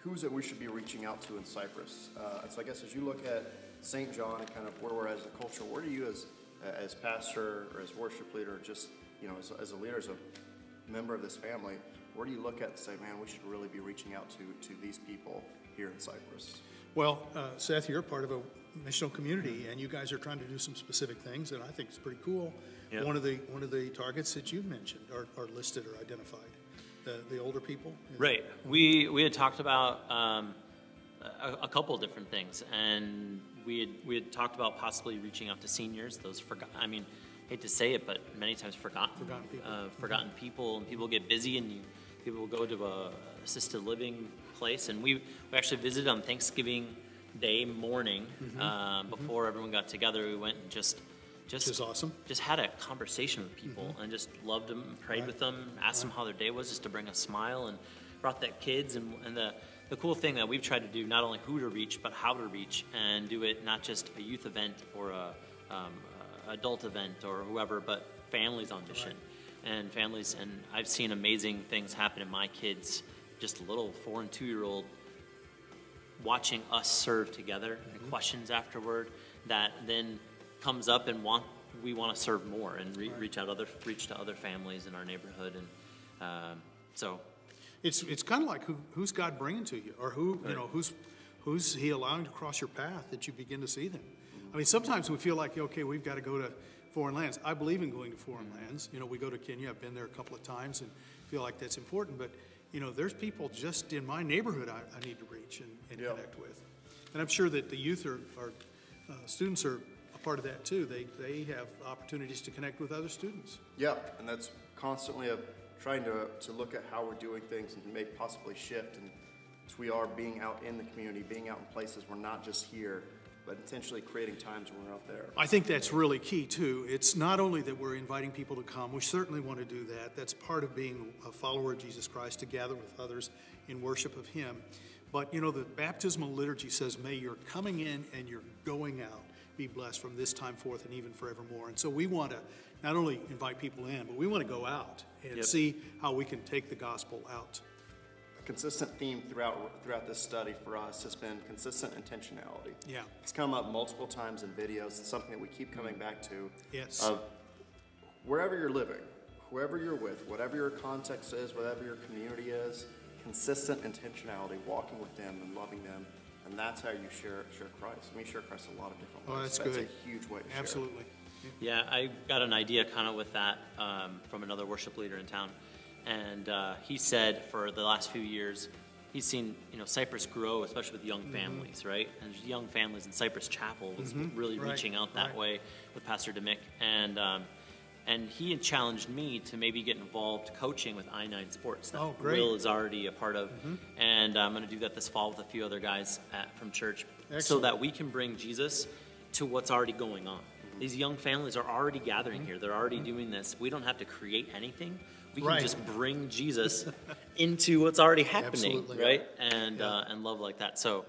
who's it we should be reaching out to in Cypress. So I guess as you look at St. John and kind of where we're at as a culture, where do you as pastor or as worship leader, just as a leader, as a member of this family, where do you look at and say, man, we should really be reaching out to these people here in Cypress? Well, Seth, you're part of a missional community, and you guys are trying to do some specific things, and I think it's pretty cool. Yep. One of the targets that you've mentioned are listed or identified. The older people. Right. We had talked about a couple of different things, and we had talked about possibly reaching out to seniors. Those hate to say it, but many times forgotten people, and people get busy, and people go to a assisted living place, and we actually visited on Thanksgiving Day morning before everyone got together. We went and just which is awesome. Just had a conversation with people and just loved them, and prayed with them, asked them how their day was, just to bring a smile, and brought their kids. And the cool thing that we've tried to do, not only who to reach, but how to reach, and do it not just a youth event or a adult event or whoever, but families on mission. And families, and I've seen amazing things happen in my kids, just a little 4 and 2-year-old, watching us serve together, and questions afterward that then comes up, and we want to serve more and reach to other families in our neighborhood, and so it's kind of like who's God bringing to you, or who's He allowing to cross your path that you begin to see them. I mean, sometimes we feel like, okay, we've got to go to foreign lands. I believe in going to foreign lands. We go to Kenya. I've been there a couple of times and feel like that's important. But there's people just in my neighborhood I need to reach and connect with. And I'm sure that the youth are students are a part of that too. They have opportunities to connect with other students. Yeah, and that's constantly trying to look at how we're doing things and maybe possibly shift. And as we are being out in the community, being out in places, we're not just here, but intentionally creating times when we're out there. I think that's really key too. It's not only that we're inviting people to come, we certainly want to do that. That's part of being a follower of Jesus Christ, to gather with others in worship of Him. But the baptismal liturgy says, may your coming in and your going out be blessed from this time forth and even forevermore. And so we want to not only invite people in, but we want to go out and see how we can take the gospel out. A consistent theme throughout this study for us has been consistent intentionality. Yeah. It's come up multiple times in videos. It's something that we keep coming back to. Yes. Of wherever you're living, whoever you're with, whatever your context is, whatever your community is, consistent intentionality, walking with them and loving them, and that's how you share Christ. We share Christ a lot of different ways. Oh, that's good. That's a huge way to share. Absolutely. Yeah, I got an idea kind of with that from another worship leader in town. And he said for the last few years, he's seen Cypress grow, especially with young families, right? And there's young families in Cypress Chapel was really reaching out that way with Pastor DeMick. And he had challenged me to maybe get involved coaching with I-9 Sports that Will is already a part of. And I'm going to do that this fall with a few other guys from church. Excellent. So that we can bring Jesus to what's already going on. These young families are already gathering here. They're already doing this. We don't have to create anything. We can just bring Jesus into what's already happening, right? And love like that. So,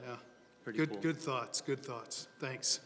pretty cool. Good thoughts. Good thoughts. Thanks.